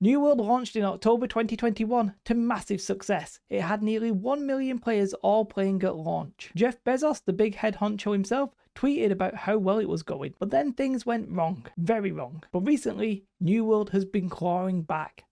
New World launched in October 2021 to massive success. It had nearly 1 million players all playing at launch. Jeff Bezos, the big head honcho himself, tweeted about how well it was going, but then things went wrong, very wrong. But recently, New World has been clawing back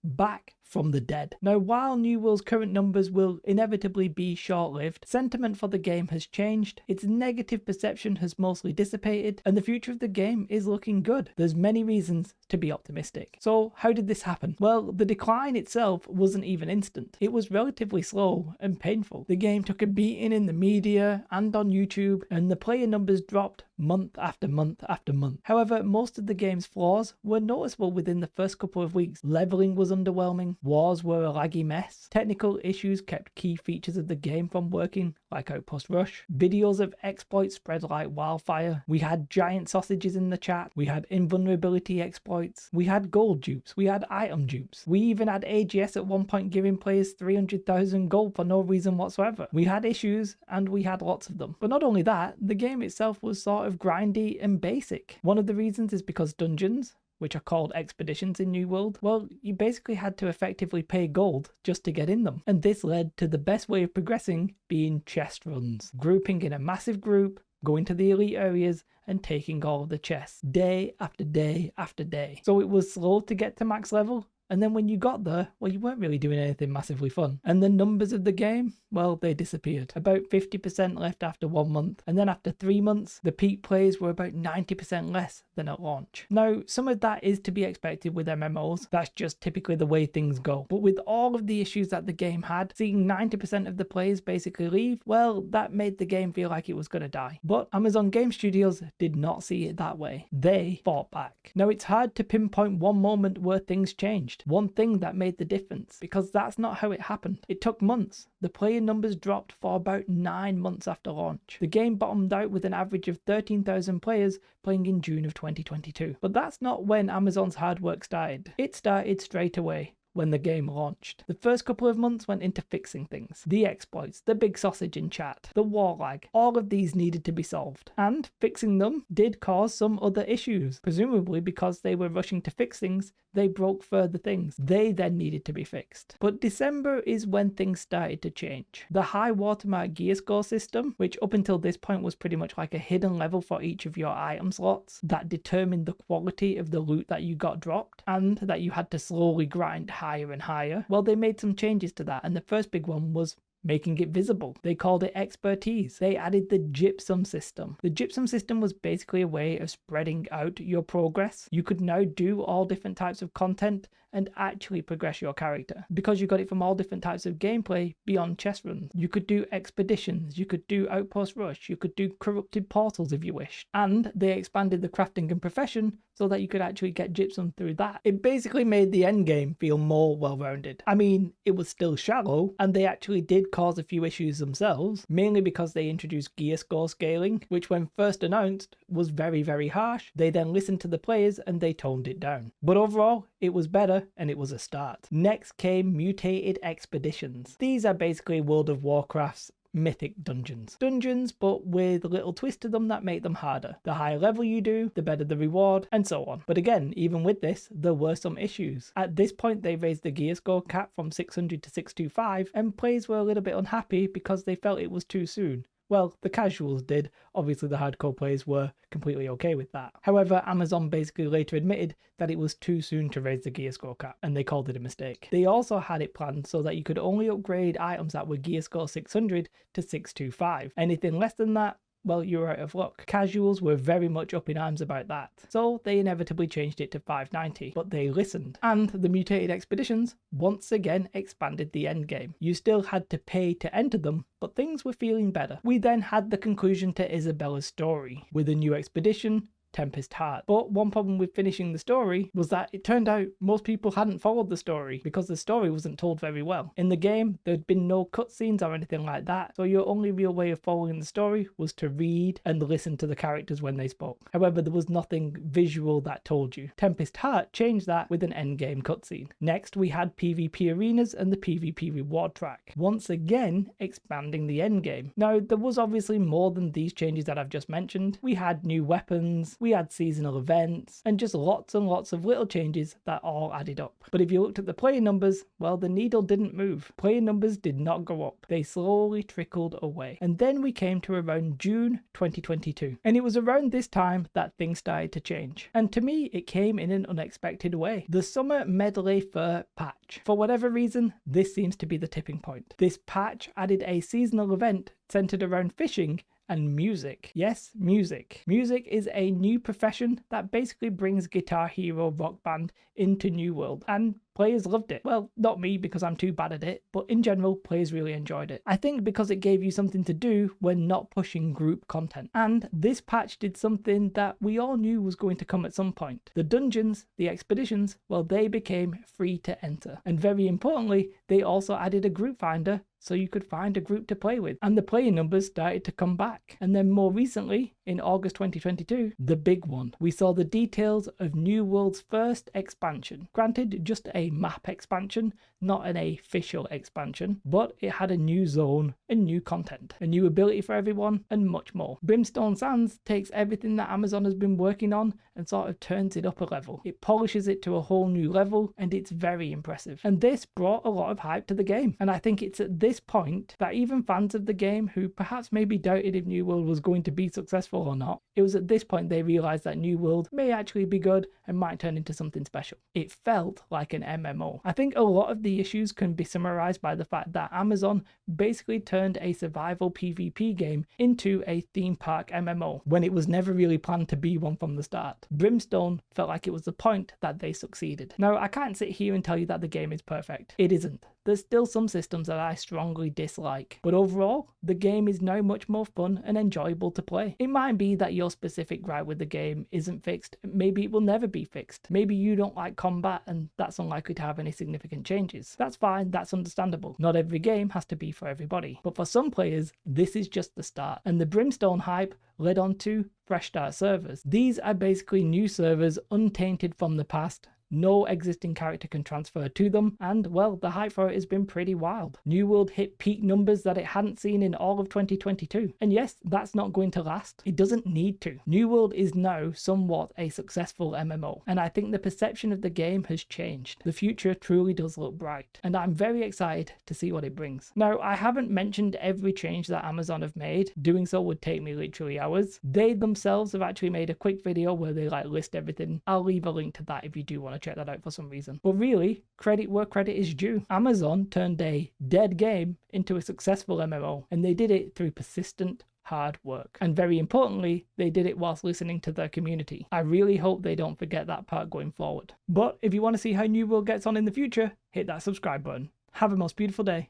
from the dead. Now, while New World's current numbers will inevitably be short-lived, sentiment for the game has changed, its negative perception has mostly dissipated, and the future of the game is looking good. There's many reasons to be optimistic. So how did this happen? Well, the decline itself wasn't even instant. It was relatively slow and painful. The game took a beating in the media and on YouTube, and the player numbers dropped month after month after month. However, most of the game's flaws were noticeable within the first couple of weeks. Leveling was underwhelming, wars were a laggy mess, technical issues kept key features of the game from working, like Outpost Rush, videos of exploits spread like wildfire, we had giant sausages in the chat, we had invulnerability exploits, we had gold dupes, we had item dupes, we even had AGS at one point giving players 300,000 gold for no reason whatsoever. We had issues, and we had lots of them. But not only that, the game itself was sort of grindy and basic. One of the reasons is because dungeons, which are called expeditions in New World, well, you basically had to effectively pay gold just to get in them. And this led to the best way of progressing being chest runs. Grouping in a massive group, going to the elite areas, and taking all of the chests, day after day after day. So it was slow to get to max level, and then when you got there, well, you weren't really doing anything massively fun. And the numbers of the game, well, they disappeared. About 50% left after 1 month, and then after 3 months, the peak plays were about 90% less than at launch. Now, some of that is to be expected with MMOs. That's just typically the way things go. But with all of the issues that the game had, seeing 90% of the players basically leave, well, that made the game feel like it was going to die. But Amazon Game Studios did not see it that way. They fought back. Now, it's hard to pinpoint one moment where things changed, one thing that made the difference, because that's not how it happened. It took months. The player numbers dropped for about 9 months after launch. The game bottomed out with an average of 13,000 players playing in June of 2022. But that's not when Amazon's hard work started. It started straight away when the game launched. The first couple of months went into fixing things. The exploits, the big sausage in chat, the war lag, all of these needed to be solved. And fixing them did cause some other issues. Presumably because they were rushing to fix things, they broke further things. They then needed to be fixed. But December is when things started to change. The high watermark gear score system, which up until this point was pretty much like a hidden level for each of your item slots that determined the quality of the loot that you got dropped and that you had to slowly grind higher and higher. Well, they made some changes to that, and the first big one was making it visible. They called it expertise. They added the gypsum system. The gypsum system was basically a way of spreading out your progress. You could now do all different types of content and actually progress your character because you got it from all different types of gameplay beyond chest runs. You could do expeditions, you could do Outpost Rush, you could do corrupted portals if you wished. And they expanded the crafting and profession so that you could actually get gypsum through that. It basically made the endgame feel more well-rounded. I mean, it was still shallow, and they actually did cause a few issues themselves, mainly because they introduced gear score scaling, which when first announced was very, very harsh. They then listened to the players and they toned it down. But overall, it was better and it was a start. Next came mutated expeditions. These are basically World of Warcraft's mythic dungeons. Dungeons, but with a little twist to them that make them harder. The higher level you do, the better the reward, and so on. But again, even with this, there were some issues. At this point, they raised the gear score cap from 600 to 625, and players were a little bit unhappy because they felt it was too soon. Well, the casuals did. Obviously, the hardcore players were completely okay with that. However, Amazon basically later admitted that it was too soon to raise the gear score cap, and they called it a mistake. They also had it planned so that you could only upgrade items that were gear score 600 to 625. Anything less than that, well, you're out of luck. Casuals were very much up in arms about that, so they inevitably changed it to 590, but they listened. And the mutated expeditions once again expanded the endgame. You still had to pay to enter them, but things were feeling better. We then had the conclusion to Isabella's story, with a new expedition, Tempest Heart. But one problem with finishing the story was that it turned out most people hadn't followed the story because the story wasn't told very well. In the game, there'd been no cutscenes or anything like that, so your only real way of following the story was to read and listen to the characters when they spoke. However, there was nothing visual that told you. Tempest Heart changed that with an endgame cutscene. Next, we had PvP arenas and the PvP reward track, once again expanding the endgame. Now, there was obviously more than these changes that I've just mentioned. We had new weapons, we had seasonal events, and just lots and lots of little changes that all added up. But if you looked at the player numbers, well, the needle didn't move. Player numbers did not go up. They slowly trickled away. And then we came to around June 2022. And it was around this time that things started to change. And to me, it came in an unexpected way. The Summer Medley Fair patch. For whatever reason, this seems to be the tipping point. This patch added a seasonal event centered around fishing and music. Yes, music. Music is a new profession that basically brings Guitar Hero Rock Band into New World, and players loved it. Well, not me because I'm too bad at it, but in general, players really enjoyed it. I think because it gave you something to do when not pushing group content. And this patch did something that we all knew was going to come at some point. The dungeons, the expeditions, well, they became free to enter. And very importantly, they also added a group finder so you could find a group to play with. And the player numbers started to come back. And then more recently, in August 2022, the big one. We saw the details of New World's first expansion. Granted, just a map expansion, not an official expansion, but it had a new zone and new content, a new ability for everyone, and much more. Brimstone Sands takes everything that Amazon has been working on and sort of turns it up a level. It polishes it to a whole new level, and it's very impressive. And this brought a lot of hype to the game. And I think it's at this point that even fans of the game who perhaps maybe doubted if New World was going to be successful or not, it was at this point they realized that New World may actually be good and might turn into something special. It felt like an MMO. I think a lot of the issues can be summarized by the fact that Amazon basically turned a survival PvP game into a theme park MMO when it was never really planned to be one from the start. Brimstone felt like it was the point that they succeeded. Now, I can't sit here and tell you that the game is perfect. It isn't. There's still some systems that I strongly dislike, but overall, the game is now much more fun and enjoyable to play. It might be that your specific gripe with the game isn't fixed, maybe it will never be fixed. Maybe you don't like combat and that's unlikely to have any significant changes. That's fine, that's understandable. Not every game has to be for everybody, but for some players, this is just the start. And the Brimstone hype led on to Fresh Start servers. These are basically new servers untainted from the past. No existing character can transfer to them, and well, the hype for it has been pretty wild. New World hit peak numbers that it hadn't seen in all of 2022. And yes, that's not going to last. It doesn't need to. New World is now somewhat a successful MMO, and I think the perception of the game has changed. The future truly does look bright, and I'm very excited to see what it brings. Now, I haven't mentioned every change that Amazon have made. Doing so would take me literally hours. They themselves have actually made a quick video where they list everything. I'll leave a link to that if you do want to check that out for some reason. But really, credit where credit is due. Amazon turned a dead game into a successful MMO, and they did it through persistent hard work. And very importantly, they did it whilst listening to their community. I really hope they don't forget that part going forward. But if you want to see how New World gets on in the future, hit that subscribe button. Have a most beautiful day.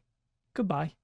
Goodbye.